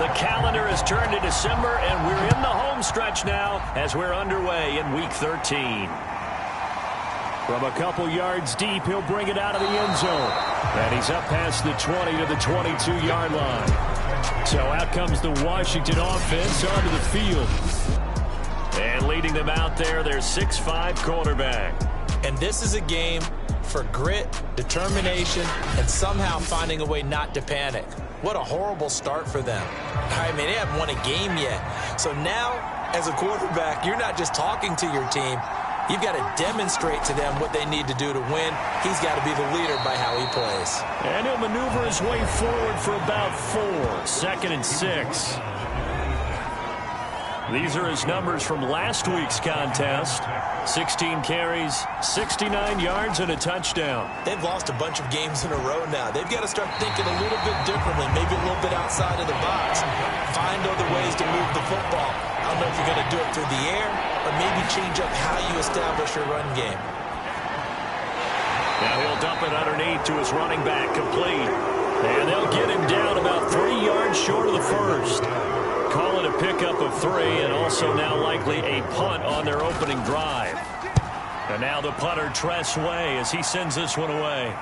The calendar has turned to December, and we're in the home stretch now as we're underway in Week 13. From a couple yards deep, he'll bring it out of the end zone. And he's up past the 20 to the 22-yard line. So out comes the Washington offense onto the field. And leading them out there, their 6'5" quarterback. And this is a game for grit, determination, and somehow finding a way not to panic. What a horrible start for them. I mean, they haven't won a game yet. So now, as a quarterback, you're not just talking to your team. You've got to demonstrate to them what they need to do to win. He's got to be the leader by how he plays. And he'll maneuver his way forward for about 4. 2nd and 6. These are his numbers from last week's contest. 16 carries, 69 yards, and a touchdown. They've lost a bunch of games in a row now. They've got to start thinking a little bit differently, maybe a little bit outside of the box. Find other ways to move the football. I don't know if you're going to do it through the air or maybe change up how you establish your run game. Now he'll dump it underneath to his running back, complete. And they'll get him down about 3 yards short of the first. Call it a pickup of 3, and also now likely a punt on their opening drive. And now the punter, Tress Way, as he sends this one away.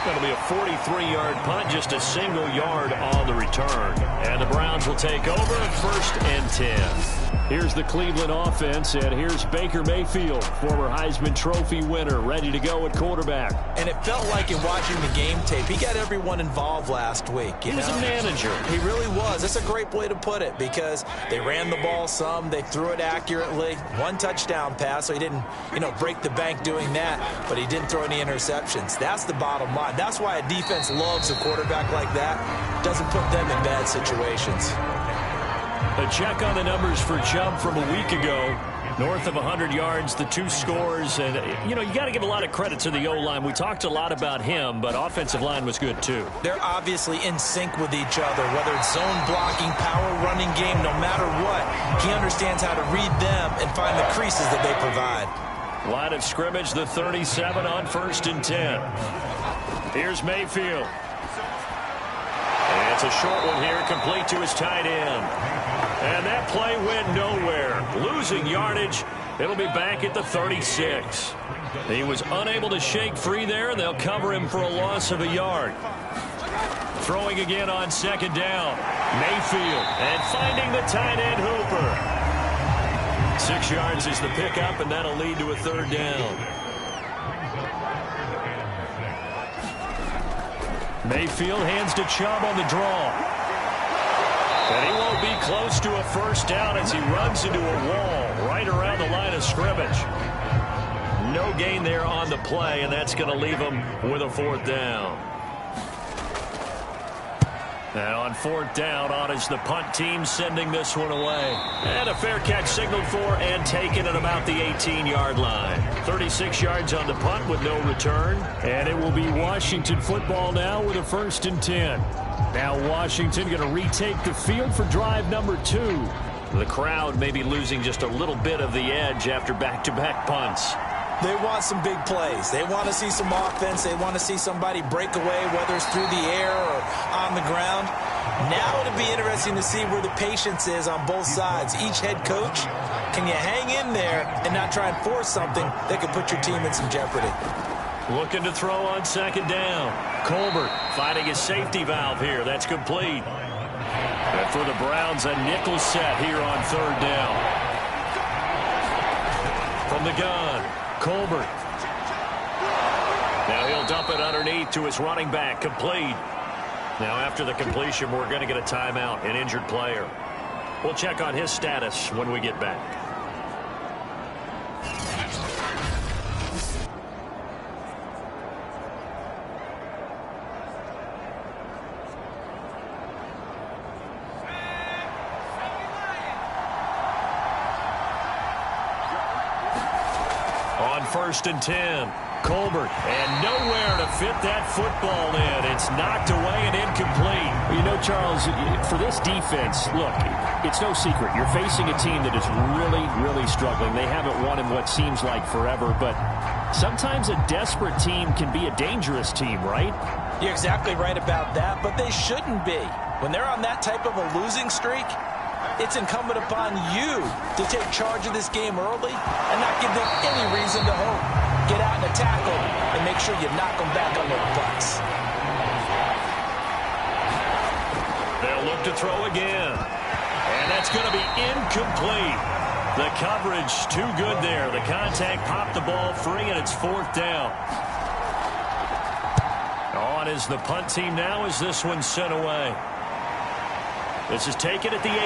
Going to be a 43-yard punt, just a single yard on the return. And the Browns will take over, 1st and 10. Here's the Cleveland offense, and here's Baker Mayfield, former Heisman Trophy winner, ready to go at quarterback. And it felt like in watching the game tape, he got everyone involved last week. He was a manager. He really was. That's a great way to put it because they ran the ball some, they threw it accurately. 1 touchdown pass, so he didn't, break the bank doing that, but he didn't throw any interceptions. That's the bottom line. That's why a defense loves a quarterback like that. Doesn't put them in bad situations. A check on the numbers for Chubb from a week ago. North of 100 yards, the 2 scores. And, you got to give a lot of credit to the O-line. We talked a lot about him, but offensive line was good, too. They're obviously in sync with each other, whether it's zone blocking, power running game, no matter what. He understands how to read them and find the creases that they provide. Line of scrimmage, the 37 on 1st and 10. Here's Mayfield. And it's a short one here, complete to his tight end. And that play went nowhere. Losing yardage. It'll be back at the 36. He was unable to shake free there, and they'll cover him for a loss of a yard. Throwing again on 2nd down. Mayfield. And finding the tight end Hooper. 6 yards is the pickup, and that'll lead to a 3rd down. Mayfield hands to Chubb on the draw. And he won't be close to a 1st down as he runs into a wall right around the line of scrimmage. No gain there on the play, and that's going to leave him with a 4th down. And on 4th down, on is the punt team sending this one away. And a fair catch signaled for and taken at about the 18-yard line. 36 yards on the punt with no return. And it will be Washington football now with a 1st and 10. Now Washington going to retake the field for drive number 2. The crowd may be losing just a little bit of the edge after back-to-back punts. They want some big plays. They want to see some offense. They want to see somebody break away, whether it's through the air or on the ground. Now it'll be interesting to see where the patience is on both sides. Each head coach, can you hang in there and not try and force something that could put your team in some jeopardy? Looking to throw on 2nd down. Colbert finding his safety valve here. That's complete. And for the Browns, a nickel set here on 3rd down. From the gun, Colbert. Now he'll dump it underneath to his running back, complete. Now after the completion, we're going to get a timeout, an injured player. We'll check on his status when we get back. On 1st and 10, Colbert, and nowhere to fit that football in. It's knocked away and incomplete. Charles, for this defense, look, it's no secret. You're facing a team that is really, really struggling. They haven't won in what seems like forever, but Sometimes a desperate team can be a dangerous team, right? You're exactly right about that, but they shouldn't be. When they're on that type of a losing streak, it's incumbent upon you to take charge of this game early and not give them any reason to hope. Get out and attack them and make sure you knock them back on their butts. They'll look to throw again. And that's going to be incomplete. The coverage too good there. The contact popped the ball free, and it's 4th down. On is the punt team now as this one's sent away. This is taken at the 18.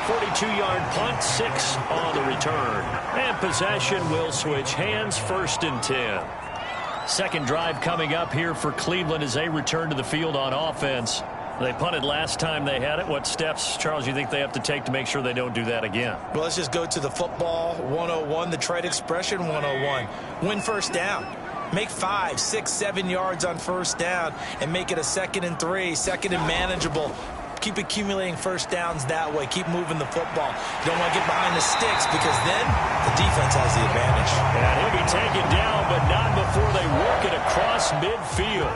42-yard punt, 6 on the return. And possession will switch hands, 1st and 10. Second drive coming up here for Cleveland as they return to the field on offense. They punted last time they had it. What steps, Charles, you think they have to take to make sure they don't do that again? Well, let's just go to the football 101, the Detroit expression 101. Win first down. Make 5, 6, 7 yards on first down and make it a 2nd and 3, 2nd and manageable. Keep accumulating first downs that way. Keep moving the football. You don't want to get behind the sticks because then the defense has the advantage. And he'll be taken down, but not before they work it across midfield.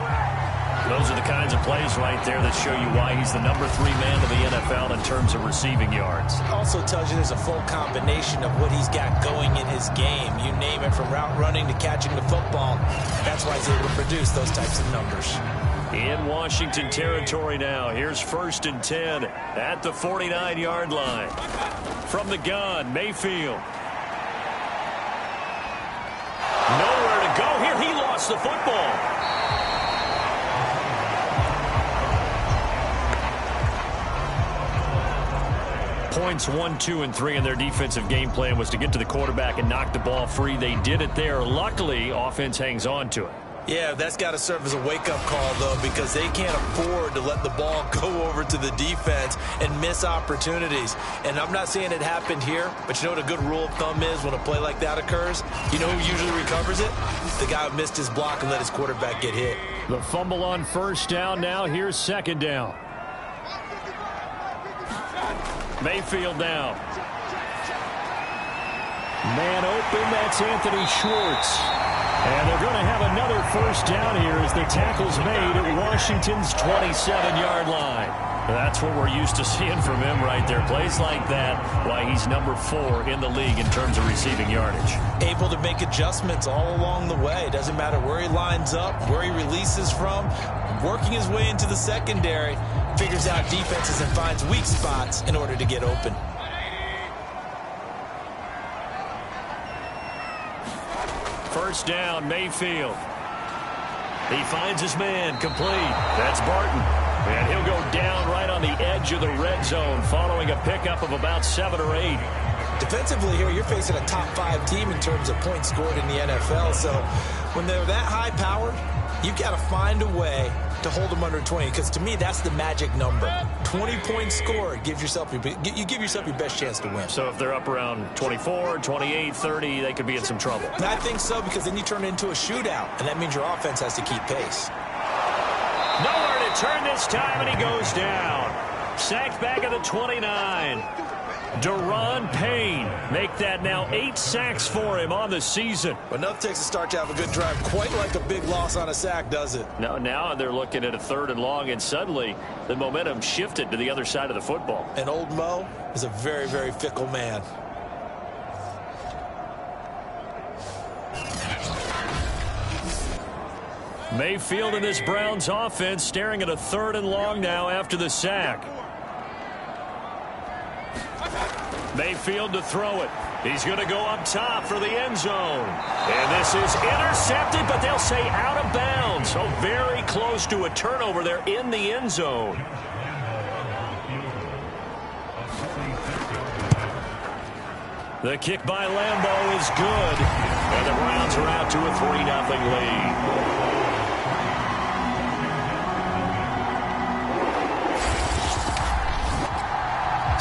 Those are the kinds of plays right there that show you why he's the number 3 man of the NFL in terms of receiving yards. Also tells you there's a full combination of what he's got going in his game. You name it, from route running to catching the football. That's why he's able to produce those types of numbers. In Washington territory now. Here's 1st and 10 at the 49-yard line. From the gun, Mayfield. Nowhere to go here. He lost the football. Points 1, 2, and 3 in their defensive game plan was to get to the quarterback and knock the ball free. They did it there. Luckily, offense hangs on to it. Yeah, that's got to serve as a wake-up call, though, because they can't afford to let the ball go over to the defense and miss opportunities. And I'm not saying it happened here, but you know what a good rule of thumb is when a play like that occurs? You know who usually recovers it? The guy who missed his block and let his quarterback get hit. The fumble on first down now. Here's 2nd down. Mayfield now. Man open, that's Anthony Schwartz. And they're going to have another first down here as the tackle's made at Washington's 27-yard line. That's what we're used to seeing from him right there. Plays like that, why he's number 4 in the league in terms of receiving yardage. Able to make adjustments all along the way. Doesn't matter where he lines up, where he releases from. Working his way into the secondary. Figures out defenses and finds weak spots in order to get open. First down, Mayfield. He finds his man, complete. That's Barton. And he'll go down right on the edge of the red zone following a pickup of about 7 or 8. Defensively here, you're facing a top 5 team in terms of points scored in the NFL. So when they're that high-powered, you've got to find a way to hold them under 20, because to me, that's the magic number. 20 points scored, you give yourself your best chance to win. So if they're up around 24, 28, 30, they could be in some trouble. And I think so, because then you turn it into a shootout, and that means your offense has to keep pace. Nowhere to turn this time, and he goes down. Sacked back at the 29. Deron Payne make that now 8 sacks for him on the season. Enough takes to start to have a good drive. Quite like a big loss on a sack, does it? Now they're looking at a 3rd and long, and suddenly the momentum shifted to the other side of the football. And old Mo is a very, very fickle man. Mayfield in this Browns offense staring at a 3rd and long now after the sack. Mayfield to throw it. He's going to go up top for the end zone. And this is intercepted, but they'll say out of bounds. So very close to a turnover there in the end zone. The kick by Lambeau is good. And the Browns are out to a 3-0 lead.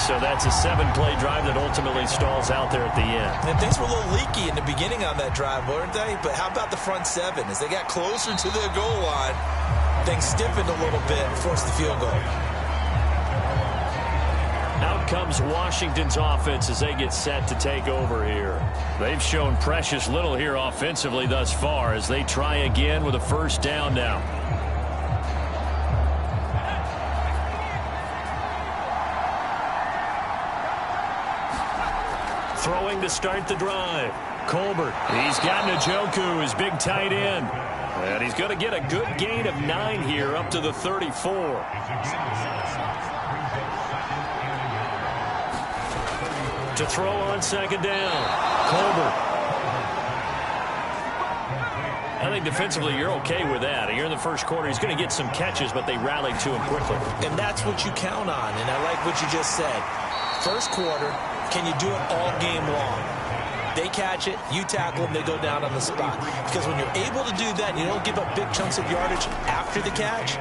So that's a 7-play drive that ultimately stalls out there at the end. And things were a little leaky in the beginning on that drive, weren't they? But how about the front 7? As they got closer to their goal line, things stiffened a little bit and forced the field goal. Out Out comes Washington's offense as they get set to take over here. They've shown precious little here offensively thus far as they try again with a first down now. Throwing to start the drive. Colbert. He's got Njoku, his big tight end. And he's going to get a good gain of 9 here up to the 34. To throw on second down. Colbert. I think defensively you're okay with that. You're in the first quarter. He's going to get some catches, but they rallied to him quickly. And that's what you count on. And I like what you just said. First quarter, can you do it all game long? They catch it, you tackle them, they go down on the spot. Because when you're able to do that and you don't give up big chunks of yardage after the catch,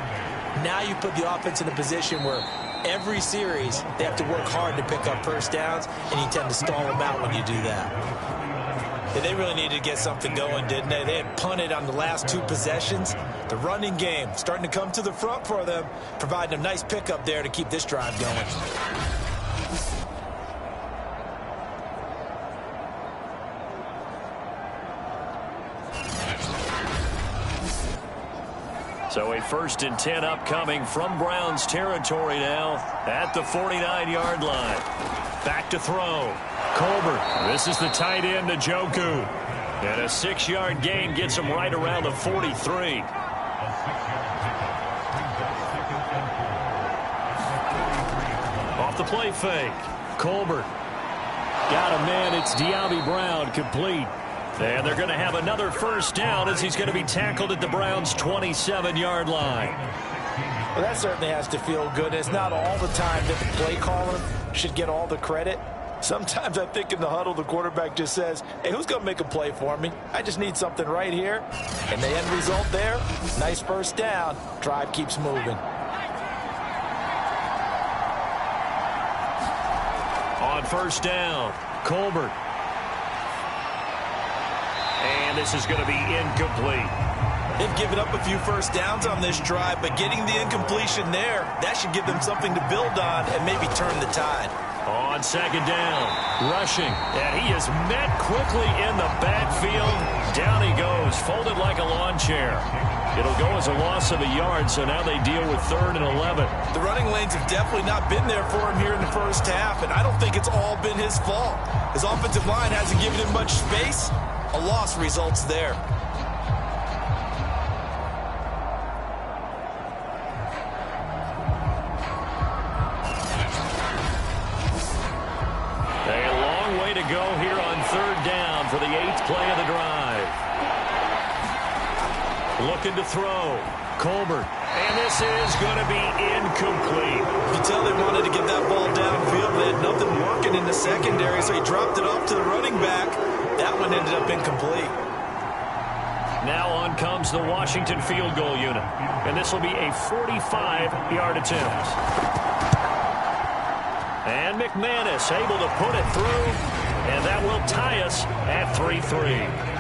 now you put the offense in a position where every series they have to work hard to pick up first downs, and you tend to stall them out when you do that. Yeah, they really needed to get something going, didn't they? They had punted on the last 2 possessions. The running game starting to come to the front for them, providing a nice pickup there to keep this drive going. So a 1st and 10 upcoming from Browns territory now at the 49-yard line. Back to throw. Colbert. This is the tight end, Njoku. And a 6-yard gain gets him right around the 43. Off the play fake. Colbert. Got a man. It's De'Ami Brown complete. And they're going to have another first down as he's going to be tackled at the Browns' 27-yard line. Well, that certainly has to feel good. It's not all the time that the play caller should get all the credit. Sometimes I think in the huddle, the quarterback just says, hey, who's going to make a play for me? I just need something right here. And the end result there, nice first down. Drive keeps moving. On first down, Colbert. And this is going to be incomplete. They've given up a few first downs on this drive, but getting the incompletion there, that should give them something to build on and maybe turn the tide. On second down, rushing, and he is met quickly in the backfield. Down he goes, folded like a lawn chair. It'll go as a loss of a yard, so now they deal with 3rd and 11. The running lanes have definitely not been there for him here in the first half, and I don't think it's all been his fault. His offensive line hasn't given him much space. A loss results there. A long way to go here on 3rd down for the 8th play of the drive. Looking to throw. Colbert. And this is going to be incomplete. You can tell they wanted to get that ball downfield. They had nothing working in the secondary, so he dropped it off to the running back. That one ended up incomplete. Now on comes the Washington field goal unit. And this will be a 45-yard attempt. And McManus able to put it through. And that will tie us at 3-3.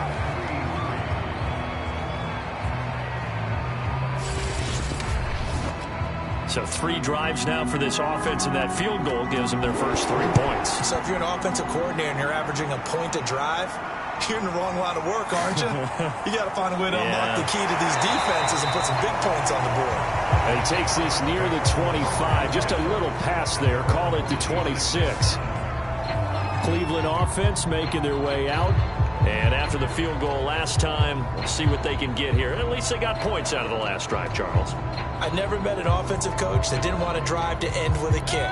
So 3 drives now for this offense, and that field goal gives them their first 3 points. So if you're an offensive coordinator and you're averaging a point a drive, you're in the wrong line of work, aren't you? You got to find a way to unlock the key to these defenses and put some big points on the board. And he takes this near the 25, just a little pass there, call it the 26. Cleveland offense making their way out. And after the field goal last time, we'll see what they can get here. At least they got points out of the last drive, Charles. I never met an offensive coach that didn't want to drive to end with a kick.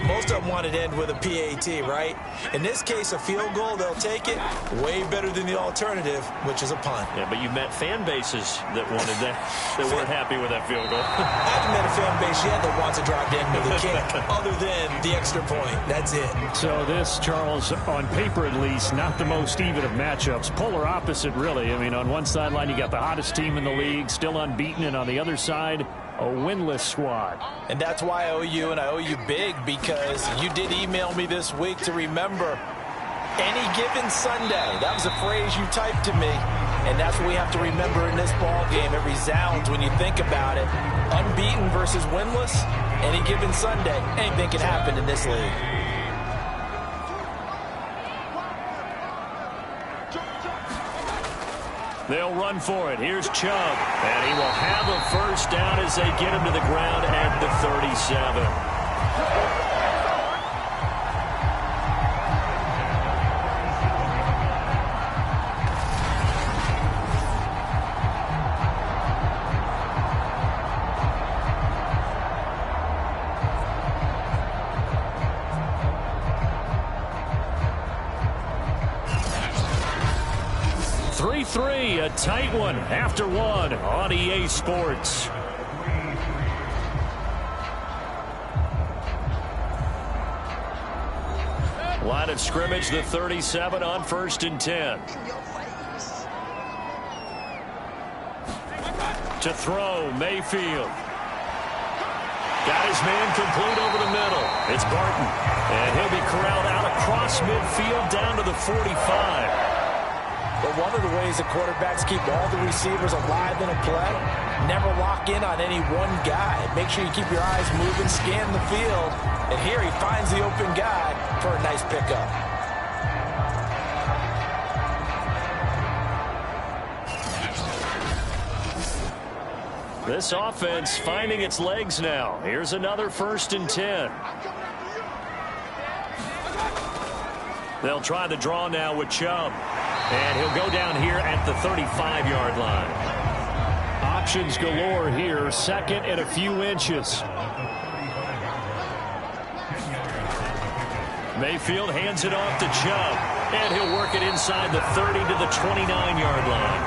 Most of them wanted to end with a PAT, right? In this case, a field goal, they'll take it. Way better than the alternative, which is a punt. Yeah, but you met fan bases that wanted that, that weren't happy with that field goal. I haven't met a fan base yet that wants to drive to end with a kick, other than the extra point. That's it. So this, Charles, on paper at least, not the most even of matchups. Polar opposite, really. I mean, on one sideline, you got the hottest team in the league, still unbeaten, and on the other side, a winless squad. And that's why I owe you, and I owe you big, because you did email me this week to remember any given Sunday. That was a phrase you typed to me, and that's what we have to remember in this ball game. It resounds when you think about it. Unbeaten versus winless, Any given Sunday, anything can happen in this league. They'll run for it. Here's Chubb. And he will have a first down as they get him to the ground at the 37. 3-3, a tight one after one on EA Sports. Line of scrimmage, the 37 on 1st and 10. To throw, Mayfield. Got his man complete over the middle. It's Barton. And he'll be corralled out across midfield down to the 45. But one of the ways the quarterbacks keep all the receivers alive in a play, never lock in on any one guy. Make sure you keep your eyes moving, scan the field. And here he finds the open guy for a nice pickup. This offense finding its legs now. Here's another 1st and 10. They'll try the draw now with Chubb. And he'll go down here at the 35-yard line. Options galore here. Second and a few inches. Mayfield hands it off to Chubb. And he'll work it inside the 30 to the 29-yard line.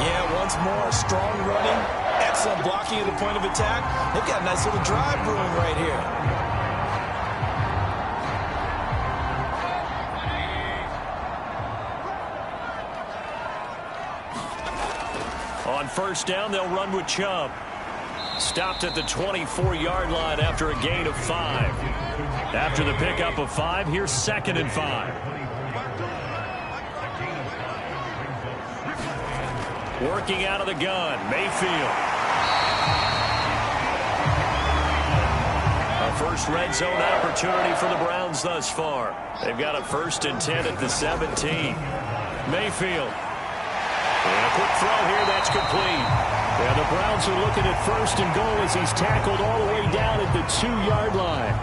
Yeah, once more, strong running. Excellent blocking at the point of attack. They've got a nice little drive brewing right here. On 1st down, they'll run with Chubb. Stopped at the 24-yard line after a gain of 5. After the pickup of 5, here's 2nd and 5. Working out of the gun, Mayfield. A first red zone opportunity for the Browns thus far. They've got a 1st and 10 at the 17. Mayfield. And a quick throw here, that's complete. Yeah, the Browns are looking at 1st and goal as he's tackled all the way down at the 2-yard line.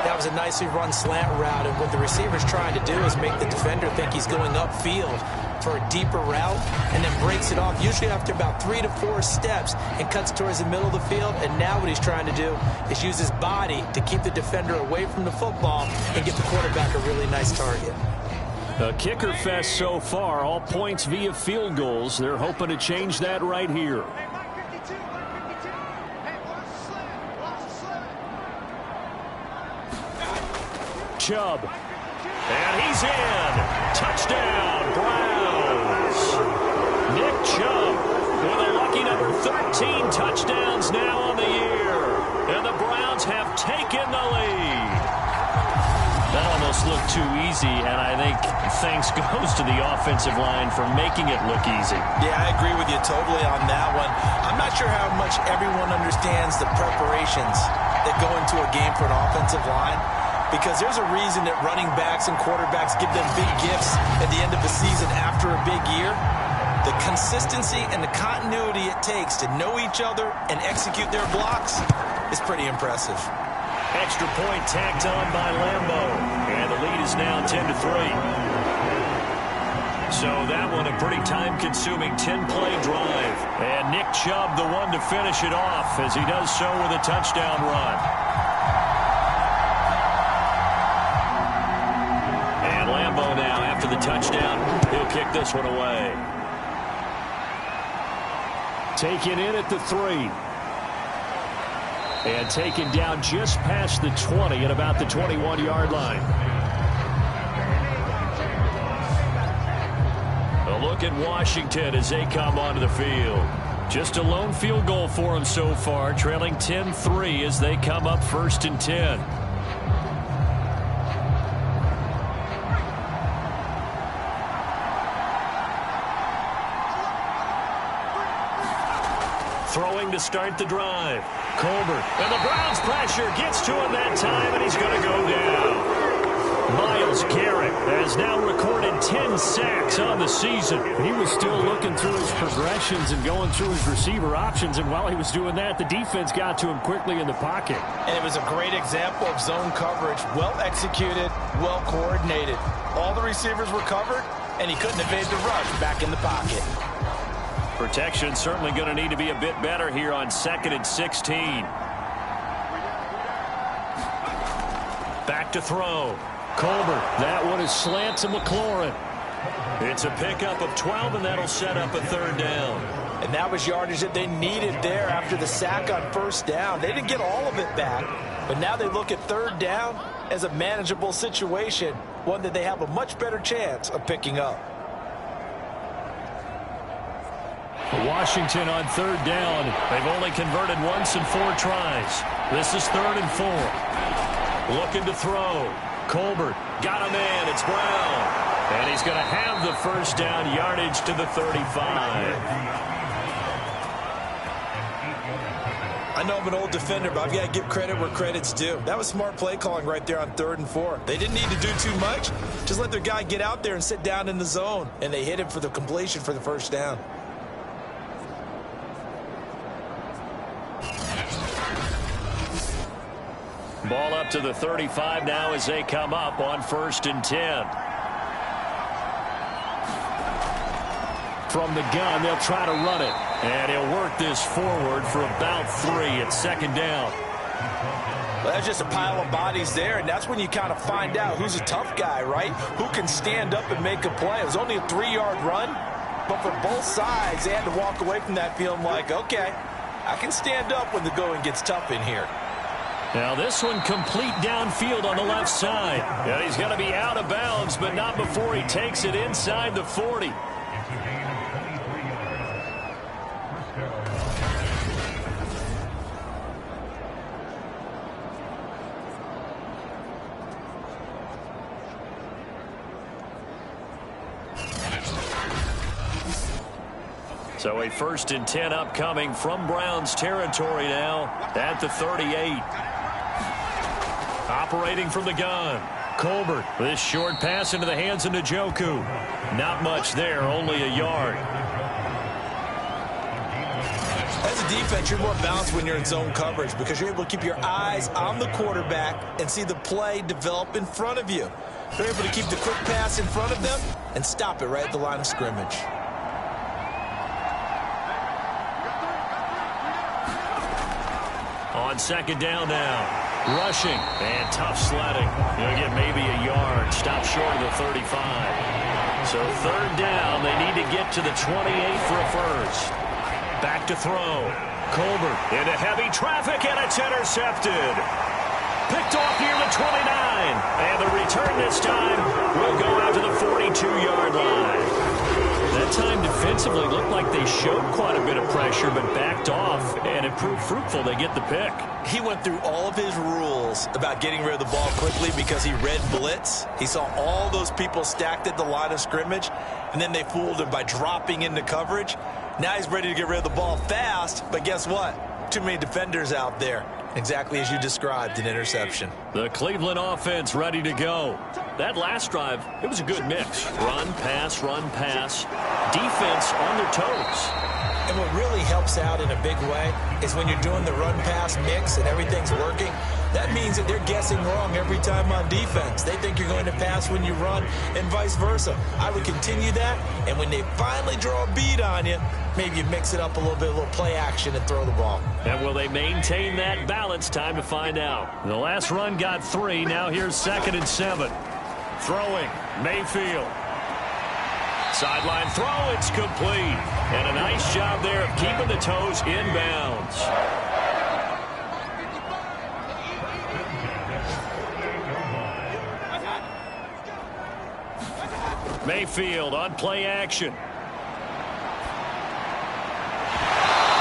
That was a nicely run slant route, and what the receiver's trying to do is make the defender think he's going upfield for a deeper route, and then breaks it off, usually after about 3 to 4 steps, and cuts towards the middle of the field. And now what he's trying to do is use his body to keep the defender away from the football and give the quarterback a really nice target. A kicker fest so far, all points via field goals. They're hoping to change that right here. Chubb. And he's in. Touchdown, Browns. Nick Chubb with a lucky number 13 touchdowns now on the year. And the Browns have taken the lead. That almost looked too easy, and I think thanks goes to the offensive line for making it look easy. Yeah, I agree with you totally on that one. I'm not sure how much everyone understands the preparations that go into a game for an offensive line, because there's a reason that running backs and quarterbacks give them big gifts at the end of the season after a big year. The consistency and the continuity it takes to know each other and execute their blocks is pretty impressive. Extra point tacked on by Lambo. And the lead is now 10-3. So that one a pretty time-consuming 10-play drive. And Nick Chubb the one to finish it off as he does so with a touchdown run. And Lambo now after the touchdown. He'll kick this one away. Taken in at the 3. And taken down just past the 20 at about the 21-yard line. A look at Washington as they come onto the field. Just a lone field goal for them so far, trailing 10-3 as they come up 1st and 10. Throwing to start the drive. Colbert. And the Browns pressure gets to him that time, and he's going to go down. Myles Garrett has now recorded 10 sacks on the season. He was still looking through his progressions and going through his receiver options, and while he was doing that, the defense got to him quickly in the pocket. And it was a great example of zone coverage. Well executed, well coordinated. All the receivers were covered, and he couldn't evade the rush back in the pocket. Protection certainly going to need to be a bit better here on 2nd and 16. Back to throw. Colbert, that one is slant to McLaurin. It's a pickup of 12, and that'll set up a 3rd down. And that was yardage that they needed there after the sack on 1st down. They didn't get all of it back, but now they look at 3rd down as a manageable situation, one that they have a much better chance of picking up. Washington on 3rd down. They've only converted once in 4 tries. This is 3rd and 4. Looking to throw. Colbert got a man. It's Brown. And he's going to have the 1st down, yardage to the 35. I know I'm an old defender, but I've got to give credit where credit's due. That was smart play calling right there on 3rd and 4. They didn't need to do too much. Just let their guy get out there and sit down in the zone. And they hit him for the completion for the 1st down. Ball up to the 35 now as they come up on 1st and 10. From the gun, they'll try to run it. And he'll work this forward for about 3 at 2nd down. Well, that's just a pile of bodies there, and that's when you kind of find out who's a tough guy, right? Who can stand up and make a play. It was only a 3-yard run, but for both sides, they had to walk away from that feeling like, okay, I can stand up when the going gets tough in here. Now this one complete downfield on the left side. And he's going to be out of bounds, but not before he takes it inside the 40. So a 1st and 10 upcoming from Browns territory now at the 38. Operating from the gun. Colbert. This short pass into the hands of Njoku. Not much there, only a yard. As a defense, you're more balanced when you're in zone coverage because you're able to keep your eyes on the quarterback and see the play develop in front of you. They're able to keep the quick pass in front of them and stop it right at the line of scrimmage. On 2nd down now. Rushing and tough sledding. You'll get maybe a yard. Stop short of the 35. So 3rd down. They need to get to the 28 for a 1st. Back to throw. Colbert into heavy traffic, and it's intercepted. Picked off near the 29. And the return this time will go out to the 42-yard line. That time defensively looked like they showed quite a bit of pressure but backed off, and it proved fruitful. They get the pick. He went through all of his rules about getting rid of the ball quickly because he read blitz. He saw all those people stacked at the line of scrimmage, and then they fooled him by dropping into coverage. Now he's ready to get rid of the ball fast, but guess what? Too many defenders out there. Exactly as you described, an interception. The Cleveland offense ready to go. That last drive, it was a good mix. Run, pass, defense on their toes. And what really helps out in a big way is when you're doing the run-pass mix and everything's working, that means that they're guessing wrong every time on defense. They think you're going to pass when you run and vice versa. I would continue that, and when they finally draw a beat on you, maybe you mix it up a little bit, a little play action and throw the ball. And will they maintain that balance? Time to find out. The last run got 3. Now here's 2nd and 7. Throwing, Mayfield. Sideline throw, it's complete. And a nice job there of keeping the toes inbounds. Mayfield on play action.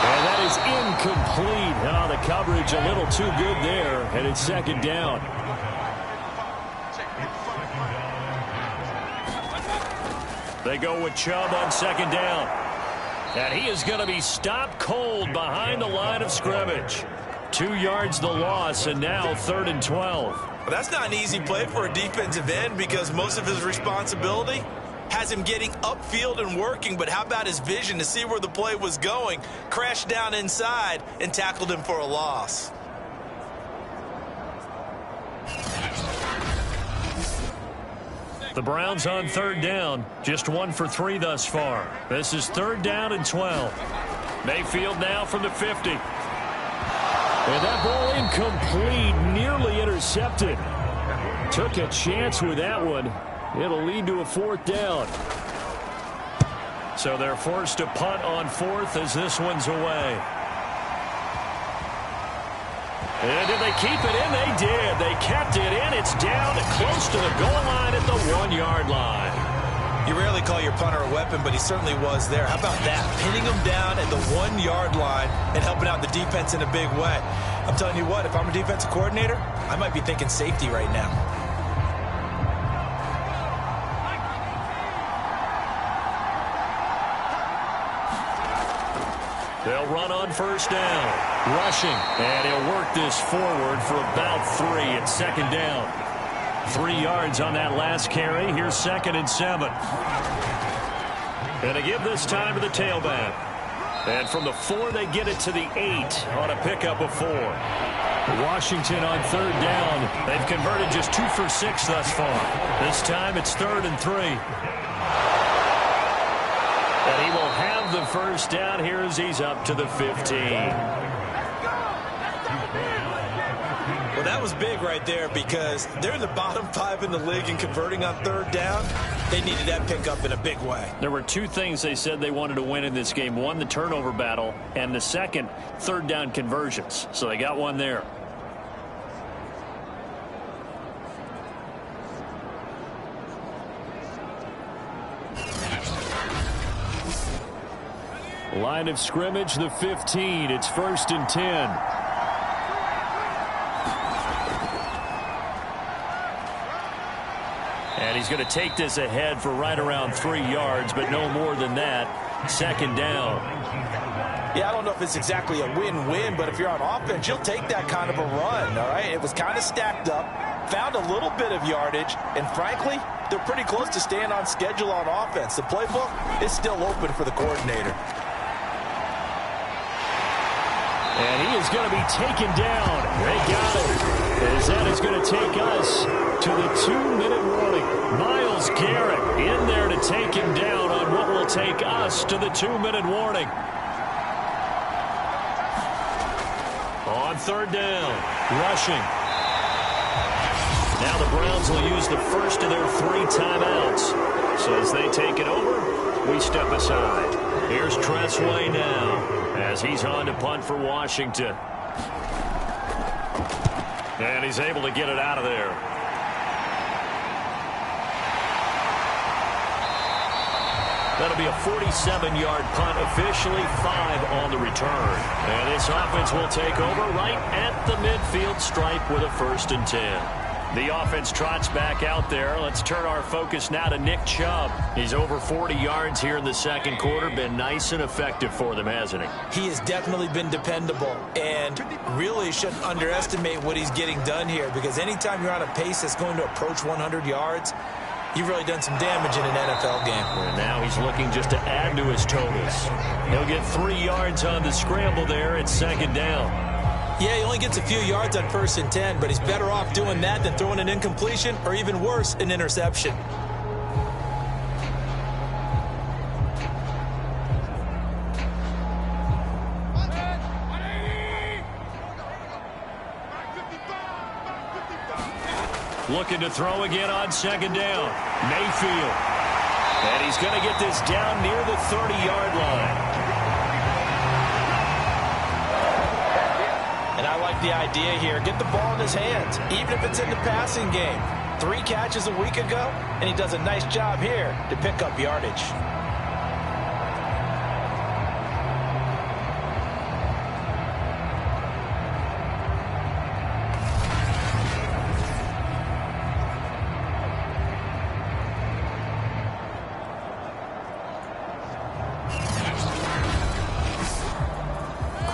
And that is incomplete. Oh, the coverage a little too good there, and it's 2nd down. They go with Chubb on 2nd down. And he is going to be stopped cold behind the line of scrimmage. 2 yards the loss, and now 3rd and 12. Well, that's not an easy play for a defensive end because most of his responsibility has him getting upfield and working, but how about his vision to see where the play was going, crashed down inside, and tackled him for a loss. The Browns on 3rd down, just 1 for 3 thus far. This is 3rd down and 12. Mayfield now from the 50. And that ball incomplete, nearly intercepted. Took a chance with that one. It'll lead to a 4th down. So they're forced to punt on 4th as this one's away. And did they keep it in? They did. They kept it in. It's down close to the goal line at the 1-yard line. You rarely call your punter a weapon, but he certainly was there. How about that? Pinning him down at the 1-yard line and helping out the defense in a big way. I'm telling you what, if I'm a defensive coordinator, I might be thinking safety right now. They'll run on 1st down. Rushing. And he'll work this forward for about 3 at 2nd down. 3 yards on that last carry. Here's 2nd and 7. And to give this time to the tailback. And from the 4, they get it to the 8 on a pickup of 4. Washington on 3rd down. They've converted just 2 for 6 thus far. This time it's 3rd and 3. And he will have the 1st down here as he's up to the 15. Well, that was big right there because they're in the bottom 5 in the league and converting on 3rd down. They needed that pickup in a big way. There were 2 things they said they wanted to win in this game. One, the turnover battle, and the second, 3rd down conversions. So they got one there. Line of scrimmage, the 15. It's 1st and 10. And he's going to take this ahead for right around 3 yards, but no more than that. 2nd down. Yeah, I don't know if it's exactly a win-win, but if you're on offense, you'll take that kind of a run, all right? It was kind of stacked up, found a little bit of yardage, and frankly, they're pretty close to staying on schedule on offense. The playbook is still open for the coordinator. And he is going to be taken down. They got him. As that is going to take us to the 2-minute warning. Myles Garrett in there to take him down on what will take us to the 2-minute warning. On 3rd down, rushing. Now the Browns will use the first of their 3 timeouts. So as they take it over, we step aside. Here's Tressway now as he's on to punt for Washington. And he's able to get it out of there. That'll be a 47-yard punt, officially 5 on the return. And this offense will take over right at the midfield stripe with a 1st and 10. The offense trots back out there. Let's turn our focus now to Nick Chubb. He's over 40 yards here in the 2nd quarter. Been nice and effective for them, hasn't he? He has definitely been dependable and really shouldn't underestimate what he's getting done here because anytime you're on a pace that's going to approach 100 yards, you've really done some damage in an NFL game. And now he's looking just to add to his totals. He'll get 3 yards on the scramble there at 2nd down. Yeah, he only gets a few yards on 1st and 10, but he's better off doing that than throwing an incompletion or even worse, an interception. Looking to throw again on 2nd down. Mayfield. And he's going to get this down near the 30-yard line. And I like the idea here. Get the ball in his hands, even if it's in the passing game. 3 catches a week ago, and he does a nice job here to pick up yardage.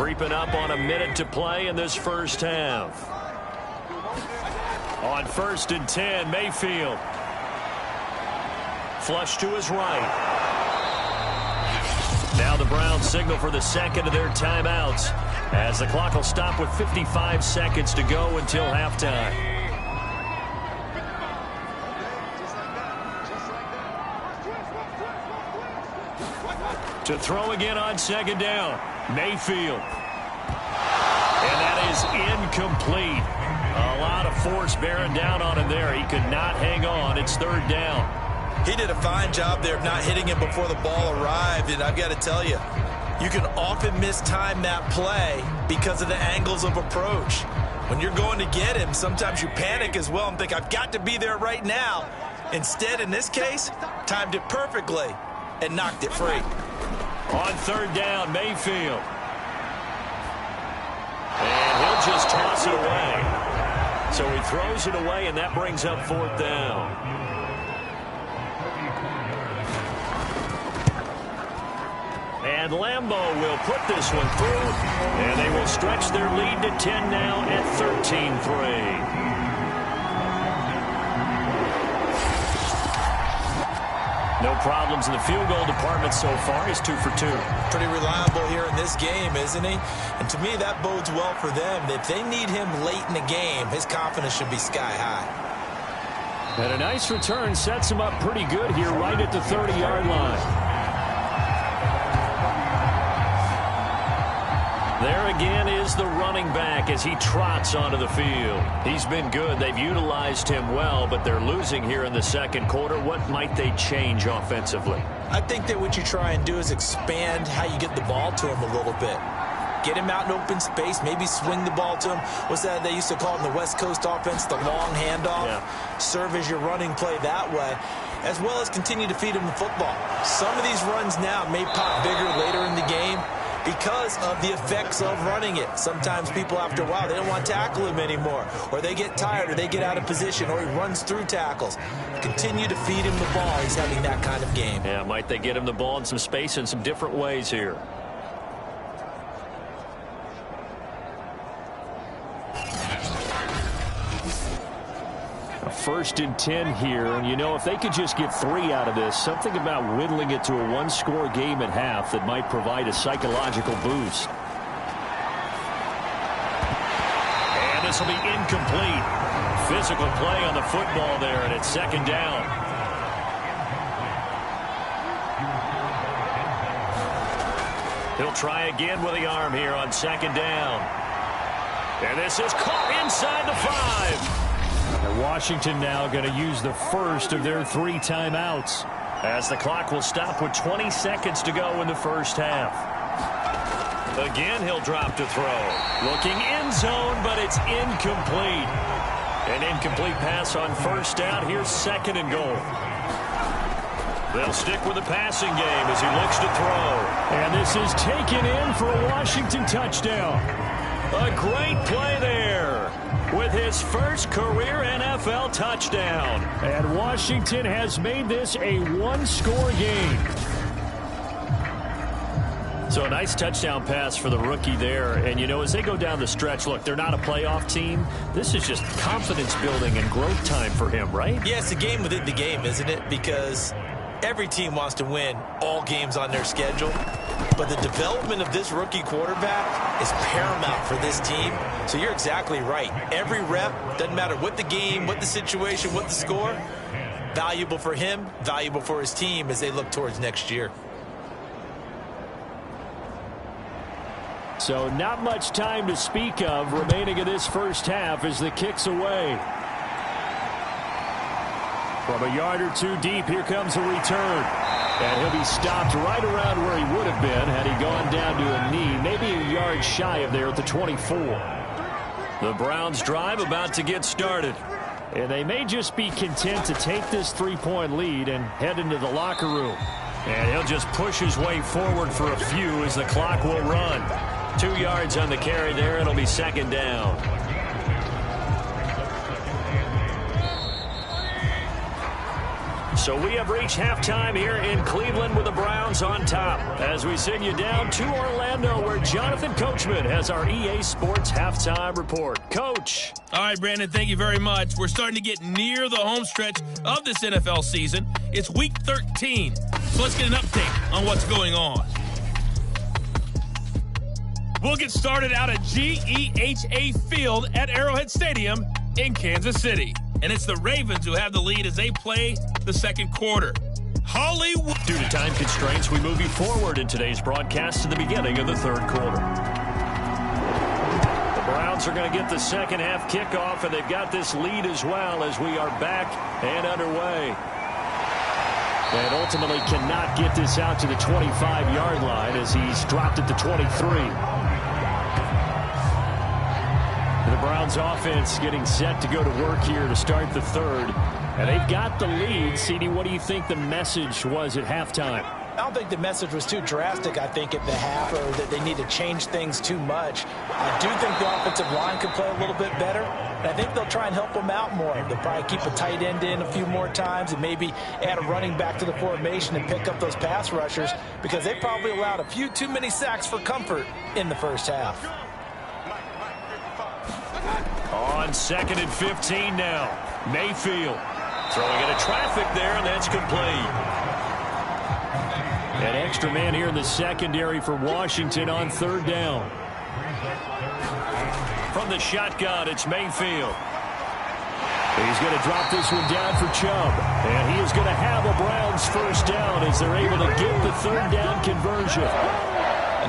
Creeping up on a minute to play in this first half. On 1st and 10, Mayfield. Flush to his right. Now the Browns signal for the second of their timeouts, as the clock will stop with 55 seconds to go until halftime. To throw again on 2nd down, Mayfield. And that is incomplete. A lot of force bearing down on him there. He could not hang on. It's 3rd down. He did a fine job there of not hitting him before the ball arrived, and I've got to tell you, you can often mistime that play because of the angles of approach. When you're going to get him, sometimes you panic as well and think, I've got to be there right now. Instead, in this case, timed it perfectly and knocked it free. On 3rd down, Mayfield. And he'll just toss it away. So he throws it away, and that brings up 4th down. And Lambeau will put this one through, and they will stretch their lead to 10 now at 13-3. No problems in the field goal department so far. He's 2 for 2. Pretty reliable here in this game, isn't he? And to me, that bodes well for them. If they need him late in the game, his confidence should be sky high. And a nice return sets him up pretty good here right at the 30-yard line. There again is the running back as he trots onto the field. He's been good. They've utilized him well, but they're losing here in the 2nd quarter. What might they change offensively? I think that what you try and do is expand how you get the ball to him a little bit. Get him out in open space, maybe swing the ball to him. What's that they used to call in the West Coast offense, the long handoff? Yeah. Serve as your running play that way, as well as continue to feed him the football. Some of these runs now may pop bigger later in the game because of the effects of running it. Sometimes people, after a while, they don't want to tackle him anymore, or they get tired, or they get out of position, or he runs through tackles. Continue to feed him the ball. He's having that kind of game. Yeah, might they get him the ball in some space in some different ways here. A 1st and 10 here, and you know, if they could just get 3 out of this, something about whittling it to a one-score game at half that might provide a psychological boost. And this will be incomplete. Physical play on the football there, and it's 2nd down. He'll try again with the arm here on 2nd down. And this is caught inside the 5. And Washington now going to use the first of their 3 timeouts, as the clock will stop with 20 seconds to go in the first half. Again, he'll drop to throw. Looking end zone, but it's incomplete. An incomplete pass on 1st down. Here's 2nd and goal. They'll stick with the passing game as he looks to throw. And this is taken in for a Washington touchdown. A great play there with his first career NFL touchdown. And Washington has made this a one-score game. So a nice touchdown pass for the rookie there. And, you know, as they go down the stretch, look, they're not a playoff team. This is just confidence building and growth time for him, right? Yeah, it's a game within the game, isn't it? Because every team wants to win all games on their schedule. But the development of this rookie quarterback is paramount for this team. So you're exactly right. Every rep, doesn't matter what the game, what the situation, what the score, valuable for him, valuable for his team as they look towards next year. So not much time to speak of remaining in this first half as the kick's away. From a yard or 2 deep, here comes a return. And he'll be stopped right around where he would have been had he gone down to a knee, maybe a yard shy of there at the 24. The Browns drive about to get started. And they may just be content to take this 3-point lead and head into the locker room. And he'll just push his way forward for a few as the clock will run. 2 yards on the carry there. It'll be 2nd down. So we have reached halftime here in Cleveland with the Browns Browns on top as we send you down to Orlando where Jonathan Coachman has our EA Sports halftime report. Coach. All right, Brandon, thank you very much. We're starting to get near the home stretch of this NFL season. It's week 13, so let's get an update on what's going on. We'll get started out at GEHA Field at Arrowhead Stadium in Kansas City. And it's the Ravens who have the lead as they play the second quarter. Hollywood. Due to time constraints, we move you forward in today's broadcast to the beginning of the third quarter. The Browns are going to get the second half kickoff, and they've got this lead as well as we are back and underway. And ultimately cannot get this out to the 25-yard line as he's dropped it to 23. The Browns offense getting set to go to work here to start the third. And they've got the lead. CD, what do you think the message was at halftime? I don't think the message was too drastic, I think, at the half, or that they need to change things too much. I do think the offensive line could play a little bit better, and I think they'll try and help them out more. They'll probably keep a tight end in a few more times and maybe add a running back to the formation and pick up those pass rushers because they probably allowed a few too many sacks for comfort in the first half. On 2nd and 15 now. Mayfield throwing into traffic there, and that's complete. An extra man here in the secondary for Washington on third down. From the shotgun, it's Mayfield. He's going to drop this one down for Chubb. And he is going to have a Browns first down as they're able to get the third down conversion.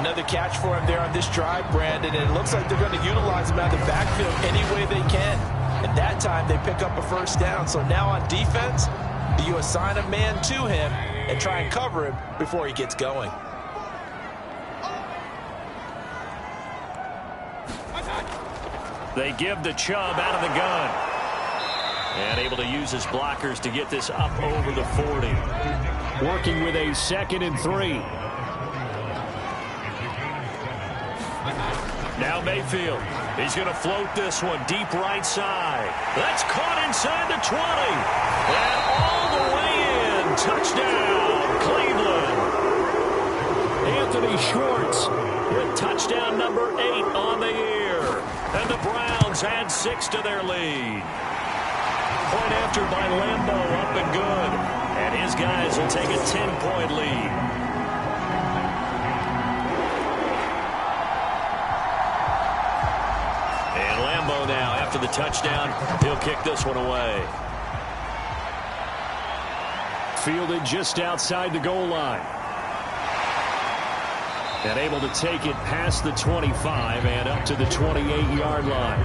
Another catch for him there on this drive, Brandon, and it looks like they're going to utilize him out of the backfield any way they can. And that time they pick up a first down. So now on defense, you assign a man to him and try and cover him before he gets going. They give the Chubb out of the gun. And able to use his blockers to get this up over the 40. Working with a 2nd and 3. Now Mayfield. He's going to float this one deep right side. That's caught inside the 20. And all the way in. Touchdown, Cleveland. Anthony Schwartz with touchdown number 8 on the year. And the Browns add 6 to their lead. Point after by Lambo, up and good. And his guys will take a 10-point lead. Now, after the touchdown, he'll kick this one away. Fielded just outside the goal line. And able to take it past the 25 and up to the 28-yard line.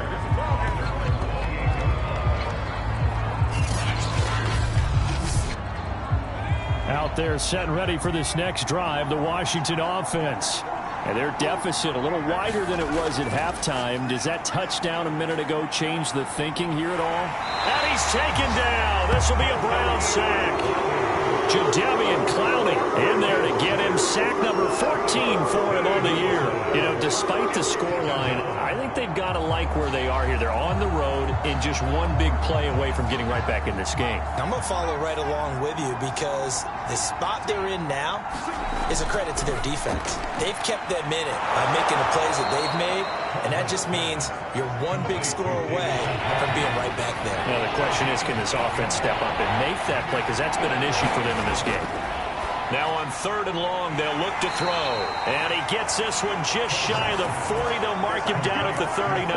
Out there set and ready for this next drive, the Washington offense. And their deficit a little wider than it was at halftime. Does that touchdown a minute ago change the thinking here at all? And he's taken down. This will be a Brown sack. Jadeveon Clowney in there to get him sack number 14 for him on the year. You know, despite the scoreline, I think they've got to like where they are here. They're on the road and just one big play away from getting right back in this game. I'm going to follow right along with you because the spot they're in now is a credit to their defense. They've kept them in it by making the plays that they've made, and that just means you're one big score away from being right back there. Well, the question is, can this offense step up and make that play? Because that's been an issue for them in this game. Now on 3rd and long, they'll look to throw. And he gets this one just shy of the 40. They'll mark him down at the 39.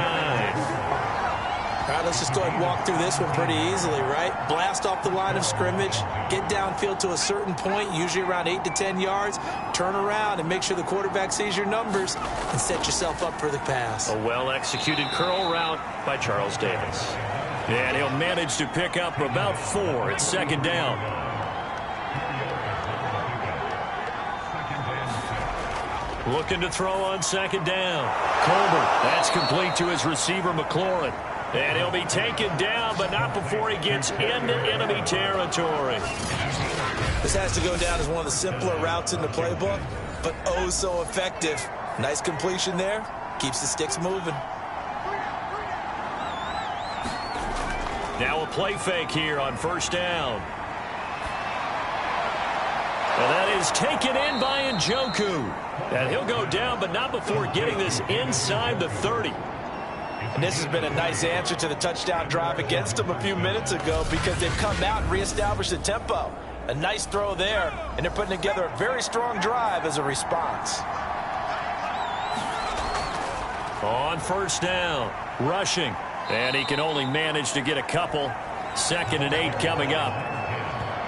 All right, let's just go ahead and walk through this one pretty easily, right? Blast off the line of scrimmage, get downfield to a certain point, usually around 8 to 10 yards, turn around and make sure the quarterback sees your numbers and set yourself up for the pass. A well-executed curl route by Charles Davis. And he'll manage to pick up about 4 at 2nd down. Looking to throw on 2nd down. Colbert, that's complete to his receiver, McLaurin. And he'll be taken down, but not before he gets into enemy territory. This has to go down as one of the simpler routes in the playbook, but oh so effective. Nice completion there. Keeps the sticks moving. Now a play fake here on 1st down. And that is taken in by Njoku. And he'll go down, but not before getting this inside the 30. And this has been a nice answer to the touchdown drive against them a few minutes ago because they've come out and reestablished the tempo. A nice throw there, and they're putting together a very strong drive as a response. On first down, rushing. And he can only manage to get a couple. 2nd and 8 coming up.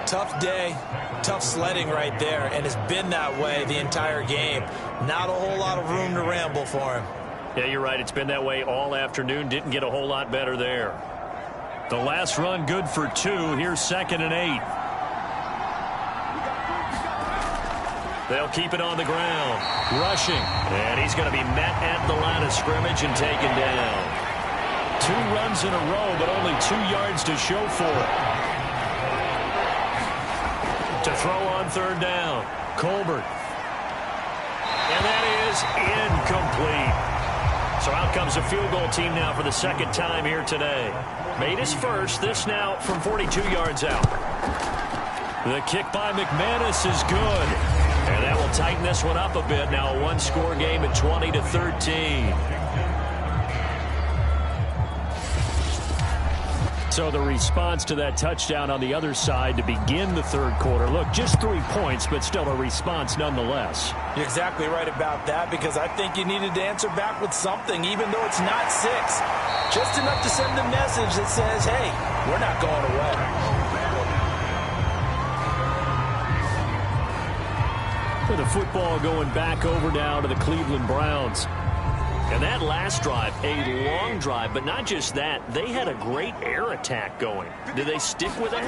Tough day, tough sledding right there, and it's been that way the entire game. Not a whole lot of room to ramble for him. Yeah, you're right. It's been that way all afternoon. Didn't get a whole lot better there. The last run good for 2. Here's 2nd and 8. They'll keep it on the ground. Rushing. And he's going to be met at the line of scrimmage and taken down. 2 runs in a row, but only 2 yards to show for it. To throw on 3rd down. Colbert. And that is incomplete. So out comes a field goal team now for the 2nd time here today. Made his first. This now from 42 yards out. The kick by McManus is good. And that will tighten this one up a bit. Now a 1-score game at 20-13. So the response to that touchdown on the other side to begin the 3rd quarter. Look, just 3 points, but still a response nonetheless. You're exactly right about that because I think you needed to answer back with something, even though it's not 6. Just enough to send a message that says, hey, we're not going away. With the football going back over now to the Cleveland Browns. And that last drive, a long drive, but not just that. They had a great air attack going. Do they stick with that?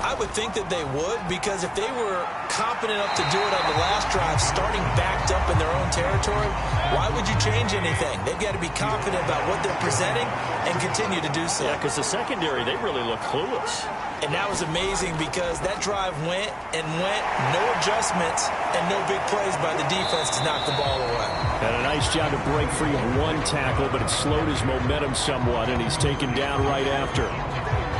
I would think that they would because if they were confident enough to do it on the last drive, starting backed up in their own territory, why would you change anything? They've got to be confident about what they're presenting and continue to do so. Yeah, because the secondary, they really look clueless. And that was amazing because that drive went and went, no adjustments, and no big plays by the defense to knock the ball away. And a nice job to break free of 1 tackle, but it slowed his momentum somewhat, and he's taken down right after.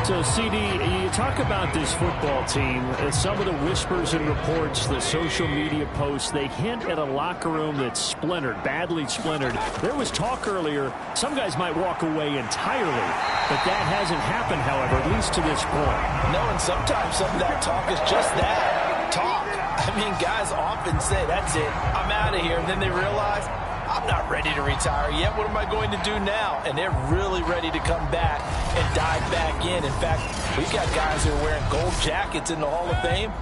So, CD, you talk about this football team, some of the whispers and reports, the social media posts, they hint at a locker room that's splintered, badly splintered. There was talk earlier, some guys might walk away entirely, but that hasn't happened, however, at least to this point. No, and sometimes some of that talk is just that, talk. I mean, guys often say, that's it, I'm out of here, and then they realize, I'm not ready to retire yet. What am I going to do now? And they're really ready to come back and dive back in. In fact, we've got guys who are wearing gold jackets in the Hall of Fame.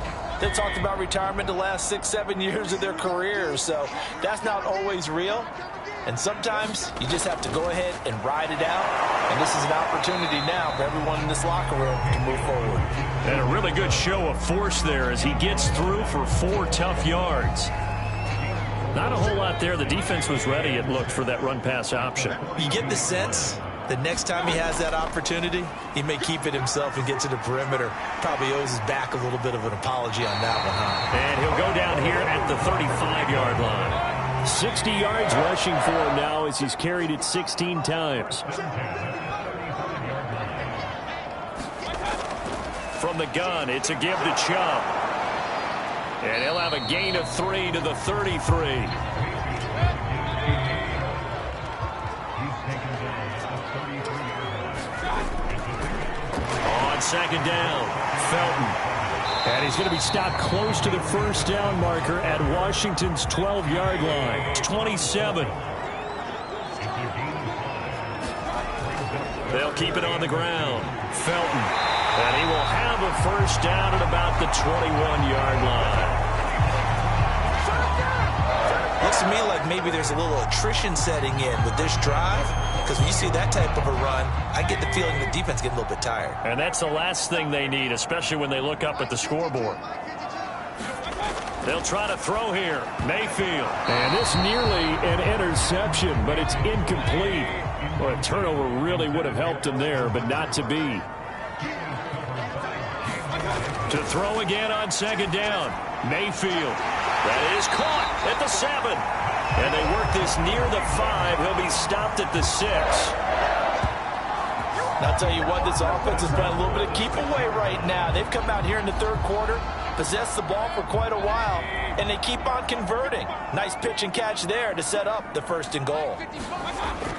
They talked about retirement the last 6-7 years of their careers. So that's not always real. And sometimes you just have to go ahead and ride it out. And this is an opportunity now for everyone in this locker room to move forward. And a really good show of force there as he gets through for 4 tough yards. Not a whole lot there. The defense was ready, it looked, for that run-pass option. You get the sense that next time he has that opportunity, he may keep it himself and get to the perimeter. Probably owes his back a little bit of an apology on that one, huh? And he'll go down here at the 35-yard line. 60 yards rushing for him now as he's carried it 16 times. From the gun, it's a give to Chubb. And he'll have a gain of 3 to the 33. On 2nd down, Felton. And he's going to be stopped close to the first down marker at Washington's 12-yard line. 27. They'll keep it on the ground. Felton. And he will have a first down at about the 21-yard line. Looks to me like maybe there's a little attrition setting in with this drive. Because when you see that type of a run, I get the feeling the defense getting a little bit tired. And that's the last thing they need, especially when they look up at the scoreboard. They'll try to throw here. Mayfield. And this nearly an interception, but it's incomplete. Well, a turnover really would have helped him there, but not to be. To throw again on 2nd down. Mayfield. That is caught at the 7. And they work this near the 5. He'll be stopped at the 6. I'll tell you what, this offense has been a little bit of keep away right now. They've come out here in the 3rd quarter, possessed the ball for quite a while, and they keep on converting. Nice pitch and catch there to set up the 1st and goal.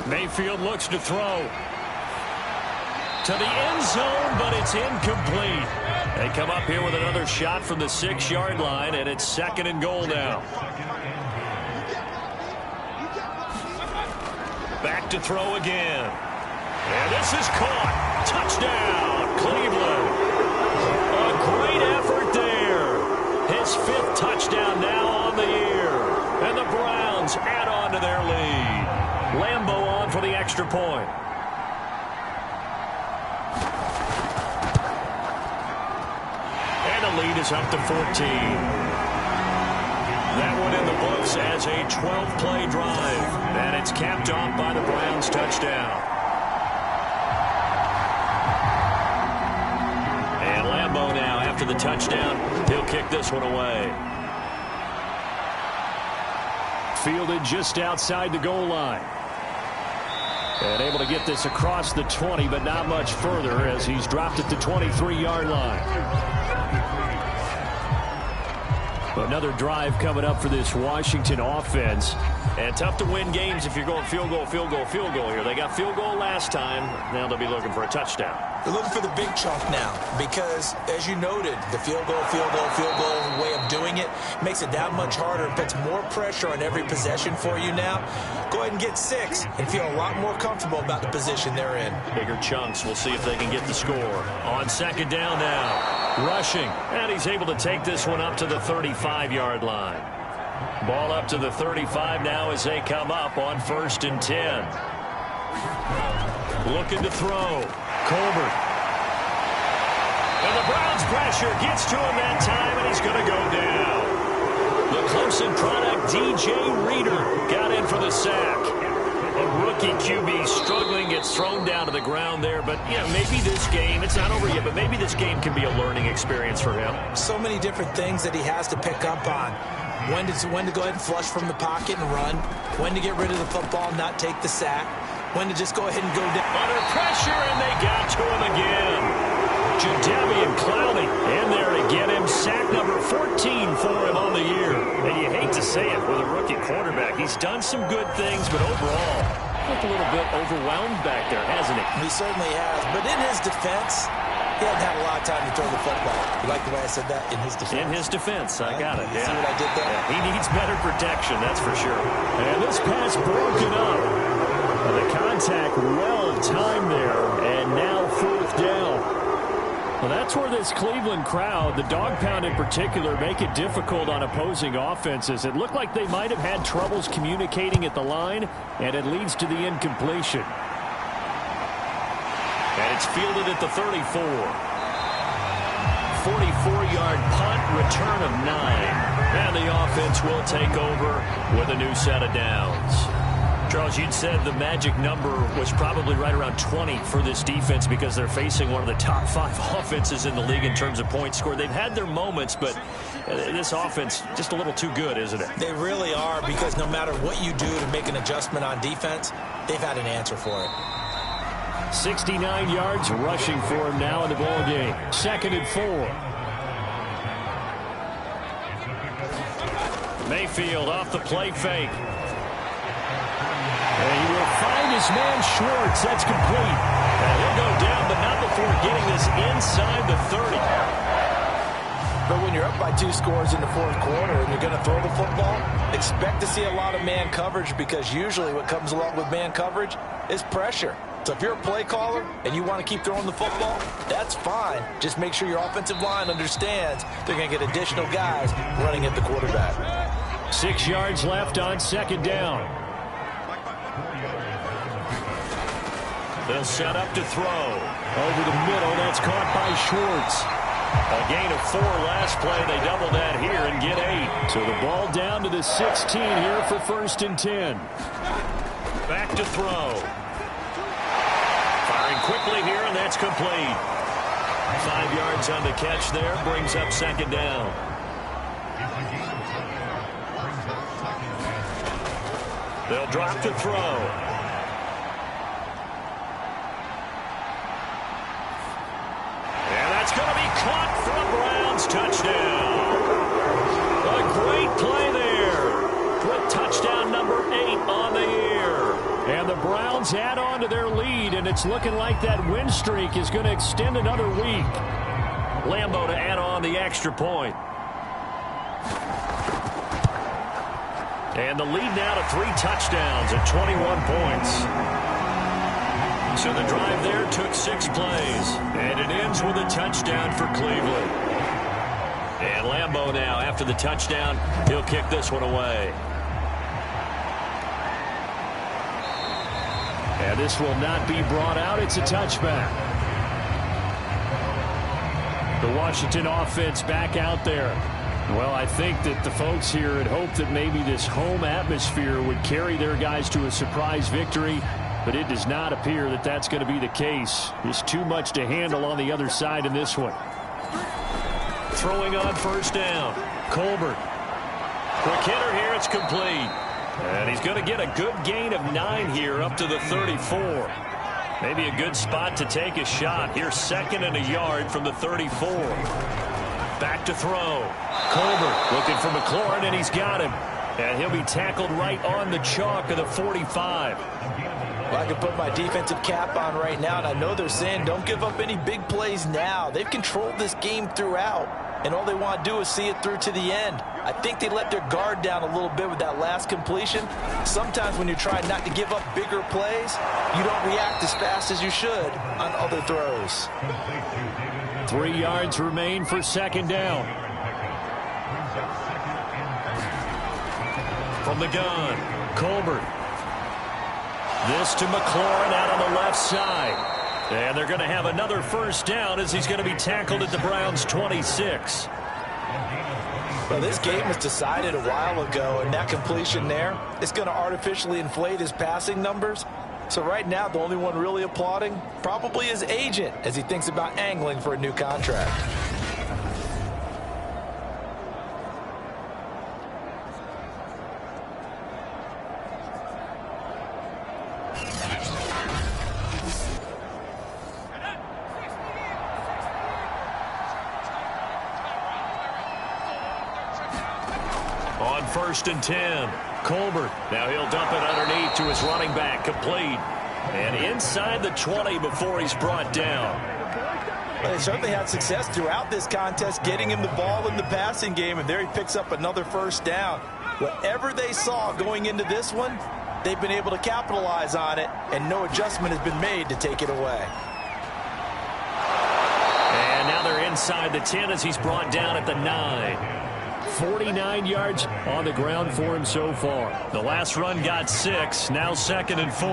Mayfield looks to throw. To the end zone, but it's incomplete. They come up here with another shot from the 6-yard line, and it's 2nd and goal now. Back to throw again. And this is caught. Touchdown, Cleveland. A great effort there. His 5th touchdown now on the year. And the Browns add on to their lead. Lambeau on for the extra point. And the lead is up to 14. That one in the books as a 12-play drive. And it's capped off by the Browns touchdown. And Lambeau now, after the touchdown, he'll kick this one away. Fielded just outside the goal line. And able to get this across the 20, but not much further as he's dropped at the 23-yard line. Another drive coming up for this Washington offense. And tough to win games if you're going field goal, field goal, field goal here. They got field goal last time. Now they'll be looking for a touchdown. They're looking for the big chunk now because, as you noted, the field goal way of doing it makes it that much harder. It puts more pressure on every possession for you now. Go ahead and get 6 and feel a lot more comfortable about the position they're in. Bigger chunks. We'll see if they can get the score. On 2nd down now. Rushing. And he's able to take this one up to the 35-yard line. Ball up to the 35 now as they come up on 1st and 10. Looking to throw. Colbert. And the Browns pressure gets to him that time, and he's going to go down. The Clemson product, DJ Reader, got in for the sack. A rookie QB struggling, gets thrown down to the ground there. But, yeah, maybe this game, it's not over yet, but maybe this game can be a learning experience for him. So many different things that he has to pick up on. When to go ahead and flush from the pocket and run. When to get rid of the football, not take the sack. When to just go ahead and go down. Under pressure, and they got to him again. Jadeveon Clowney in there to get him. Sack number 14 for him on the year. And you hate to say it with a rookie quarterback. He's done some good things, but overall, looked a little bit overwhelmed back there, hasn't he? He certainly has. But in his defense, he hasn't had a lot of time to throw the football. You like the way I said that? In his defense. In his defense. I got it. You see what I did there? Yeah, he needs better protection, that's for sure. And this pass broken up. The contact well timed there. And now 4th down. Well, that's where this Cleveland crowd, the dog pound in particular, make it difficult on opposing offenses. It looked like they might have had troubles communicating at the line, and it leads to the incompletion. And it's fielded at the 34. 44-yard punt, return of 9. And the offense will take over with a new set of downs. Charles, you'd said the magic number was probably right around 20 for this defense because they're facing one of the top 5 offenses in the league in terms of points scored. They've had their moments, but this offense just a little too good, isn't it? They really are, because no matter what you do to make an adjustment on defense, they've had an answer for it. 69 yards rushing for him now in the ball game. 2nd and 4. Mayfield off the play fake. And he will find his man Schwartz. That's complete. And he'll go down, but not before getting this inside the 30. But when you're up by 2 scores in the 4th quarter and you're going to throw the football, expect to see a lot of man coverage, because usually what comes along with man coverage is pressure. So if you're a play caller and you want to keep throwing the football, that's fine. Just make sure your offensive line understands they're going to get additional guys running at the quarterback. 6 yards left on 2nd down. They'll set up to throw. Over the middle, that's caught by Schwartz. A gain of 4 last play. They double that here and get 8. So the ball down to the 16 here for 1st and 10. Back to throw. Firing quickly here, and that's complete. 5 yards on the catch there. Brings up 2nd down. They'll drop to throw. It's going to be caught for a Browns touchdown. Browns add on to their lead, and it's looking like that win streak is going to extend another week. Lambeau to add on the extra point. And the lead now to 3 touchdowns at 21 points. So the drive there took 6 plays, and it ends with a touchdown for Cleveland. And Lambeau now, after the touchdown, he'll kick this one away. And this will not be brought out. It's a touchback. The Washington offense back out there. Well, I think that the folks here had hoped that maybe this home atmosphere would carry their guys to a surprise victory, but it does not appear that that's going to be the case. There's too much to handle on the other side in this one. Throwing on first down. Colbert. Quick hitter here. It's complete. And he's going to get a good gain of 9 here up to the 34. Maybe a good spot to take a shot. Here's 2nd and a yard from the 34. Back to throw. Colbert looking for McLaurin, and he's got him. And he'll be tackled right on the chalk of the 45. Well, I can put my defensive cap on right now, and I know they're saying don't give up any big plays now. They've controlled this game throughout, and all they want to do is see it through to the end. I think they let their guard down a little bit with that last completion. Sometimes when you're trying not to give up bigger plays, you don't react as fast as you should on other throws. 3 yards remain for 2nd down. From the gun, Colbert. This to McLaurin out on the left side. And they're going to have another first down as he's going to be tackled at the Browns' 26. Well, this game was decided a while ago, and that completion there is going to artificially inflate his passing numbers. So right now, the only one really applauding probably his agent as he thinks about angling for a new contract. On 1st and 10, Colbert. Now he'll dump it underneath to his running back, complete. And inside the 20 before he's brought down. Well, they certainly had success throughout this contest getting him the ball in the passing game, and there he picks up another first down. Whatever they saw going into this one, they've been able to capitalize on it, and no adjustment has been made to take it away. And now they're inside the 10 as he's brought down at the 9. 49 yards on the ground for him so far. The last run got 6, now 2nd and 4.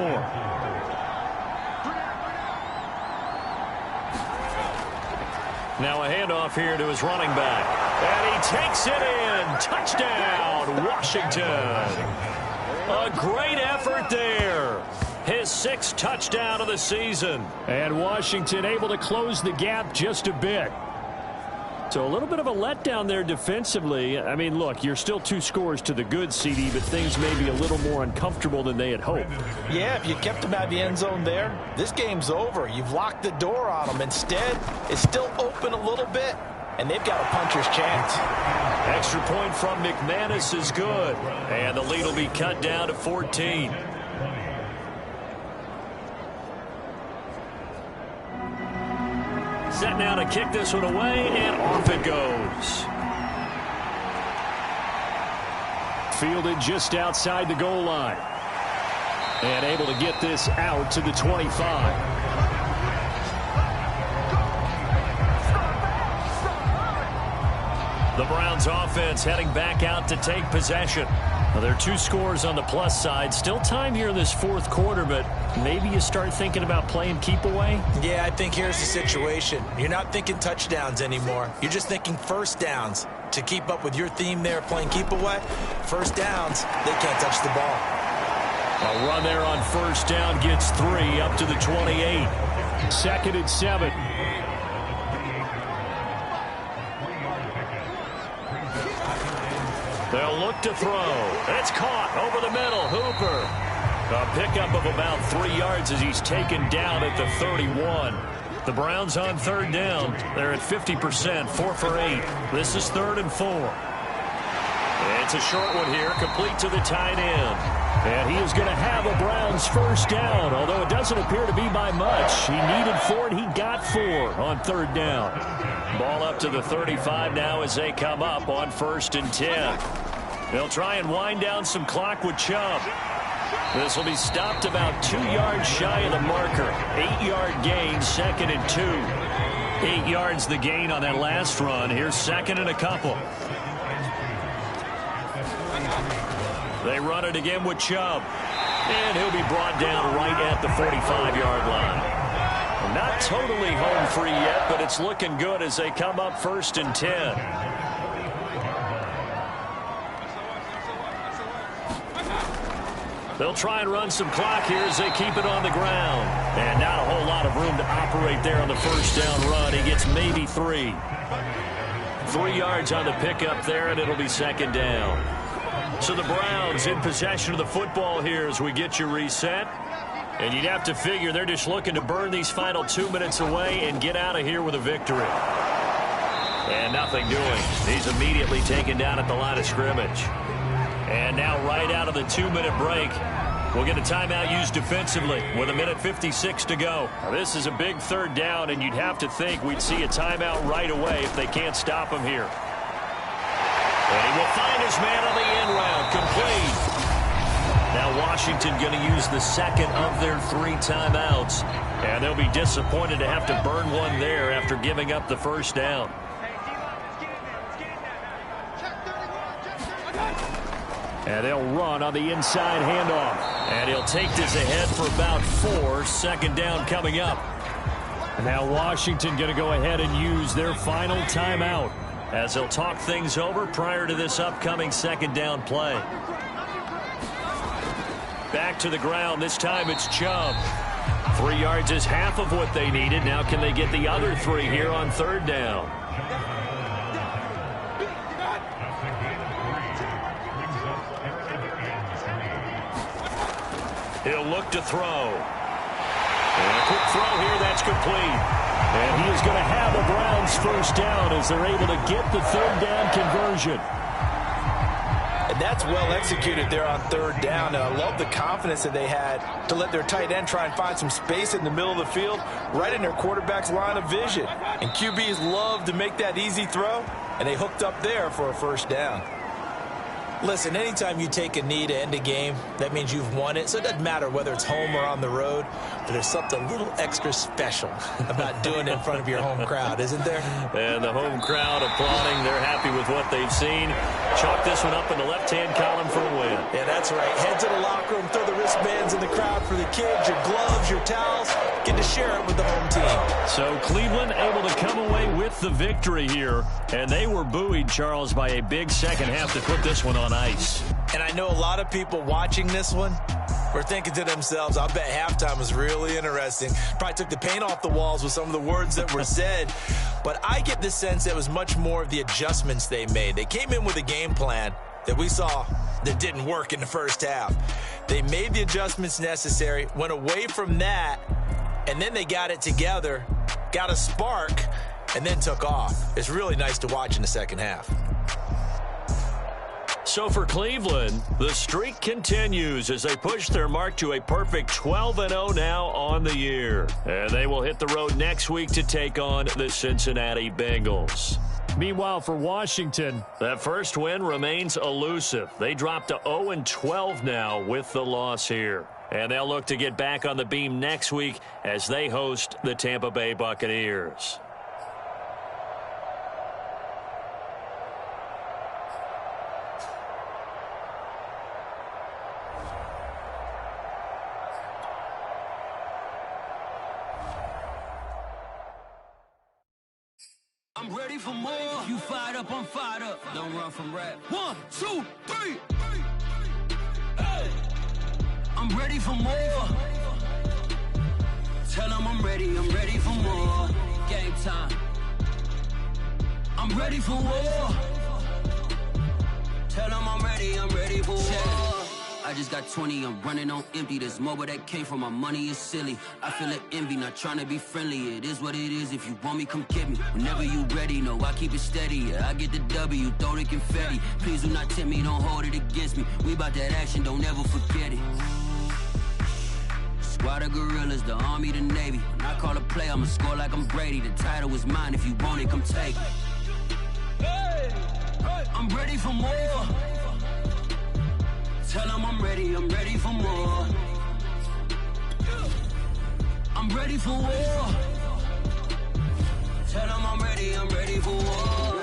Now a handoff here to his running back. And he takes it in. Touchdown, Washington. A great effort there. His 6th touchdown of the season. And Washington able to close the gap just a bit. So a little bit of a letdown there defensively. I mean, look, you're still 2 scores to the good, CD, but things may be a little more uncomfortable than they had hoped. Yeah, if you kept them out of the end zone there, this game's over. You've locked the door on them. Instead, it's still open a little bit, and they've got a puncher's chance. Extra point from McManus is good, and the lead will be cut down to 14. Set now to kick this one away, and off it goes. Fielded just outside the goal line. And able to get this out to the 25. The Browns offense heading back out to take possession. Well, there are 2 scores on the plus side. Still time here in this 4th quarter, but maybe you start thinking about playing keep away? Yeah, I think here's the situation. You're not thinking touchdowns anymore. You're just thinking first downs. To keep up with your theme there, playing keep away, first downs, they can't touch the ball. A run there on first down gets 3 up to the 28. 2nd and 7. They'll look to throw. It's caught over the middle. Hooper. A pickup of about 3 yards as he's taken down at the 31. The Browns on 3rd down. They're at 50%, 4 for 8. This is 3rd and 4. And It's a short one here, complete to the tight end. And he is going to have a Browns first down, although it doesn't appear to be by much. He needed 4, and he got 4 on third down. Ball up to the 35 now as they come up on 1st and 10. They'll try and wind down some clock with Chubb. This will be stopped about 2 yards shy of the marker. 8-yard gain, 2nd and 2. 8 yards the gain on that last run. Here's 2nd and a couple. They run it again with Chubb. And he'll be brought down right at the 45-yard line. Not totally home free yet, but it's looking good as they come up 1st and 10. They'll try and run some clock here as they keep it on the ground. And not a whole lot of room to operate there on the first down run. He gets maybe 3. 3 yards on the pickup there, and it'll be 2nd down. So the Browns in possession of the football here as we get you reset. And you'd have to figure they're just looking to burn these final 2 minutes away and get out of here with a victory. And nothing doing. He's immediately taken down at the line of scrimmage. And now right out of the 2-minute break, we'll get a timeout used defensively with 1:56 to go. Now, this is a big 3rd down, and you'd have to think we'd see a timeout right away if they can't stop him here. And he will find his man on the end route, complete. Now Washington going to use the 2nd of their 3 timeouts, and they'll be disappointed to have to burn one there after giving up the 1st down. And they'll run on the inside handoff. And he'll take this ahead for about 4. 2nd down coming up. Now Washington going to go ahead and use their final timeout as they'll talk things over prior to this upcoming 2nd down play. Back to the ground. This time it's Chubb. 3 yards is half of what they needed. Now can they get the other 3 here on 3rd down? He'll look to throw. And a quick throw here, that's complete. And he is going to have a Browns first down as they're able to get the 3rd down conversion. And that's well executed there on 3rd down. And I love the confidence that they had to let their tight end try and find some space in the middle of the field, right in their quarterback's line of vision. And QBs love to make that easy throw, and they hooked up there for a first down. Listen, anytime you take a knee to end a game, that means you've won it. So it doesn't matter whether it's home or on the road, but there's something a little extra special about doing it in front of your home crowd, isn't there? And the home crowd applauding. They're happy with what they've seen. Chalk this one up in the left-hand column for a win. Yeah, that's right. Head to the locker room, throw the wristbands in the crowd for the kids, your gloves, your towels. Get to share it with the home team. So Cleveland able to come away with the victory here, and they were buoyed, Charles, by a big second half to put this one on ice. And I know a lot of people watching this one were thinking to themselves, I bet halftime was really interesting. Probably took the paint off the walls with some of the words that were said. But I get the sense that it was much more of the adjustments they made. They came in with a game plan that we saw that didn't work in the first half. They made the adjustments necessary, went away from that, and then they got it together, got a spark, and then took off. It's really nice to watch in the second half. So for Cleveland, the streak continues as they push their mark to a perfect 12-0 now on the year. And they will hit the road next week to take on the Cincinnati Bengals. Meanwhile, for Washington, that first win remains elusive. They dropped to 0-12 now with the loss here. And they'll look to get back on the beam next week as they host the Tampa Bay Buccaneers. I'm ready for more. You fired up, I'm fired up. Don't run from rap. 1, 2, 3. Hey. I'm ready for more. Tell them I'm ready for more. Game time. I'm ready for war. Tell them I'm ready for war. I just got 20, I'm running on empty. There's more where that came from, my money is silly. I feel it envy, not trying to be friendly. It is what it is, if you want me, come get me. Whenever you ready, no, I keep it steady. Yeah, I get the W, throw the confetti. Please do not tempt me, don't hold it against me. We bout that action, don't ever forget it. Squad of gorillas, the army, the navy. When I call a play, I'ma score like I'm Brady. The title is mine, if you want it, come take it. I'm ready for more. Tell them I'm ready for more. I'm ready for war. Tell them I'm ready for war.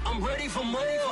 I'm ready for more.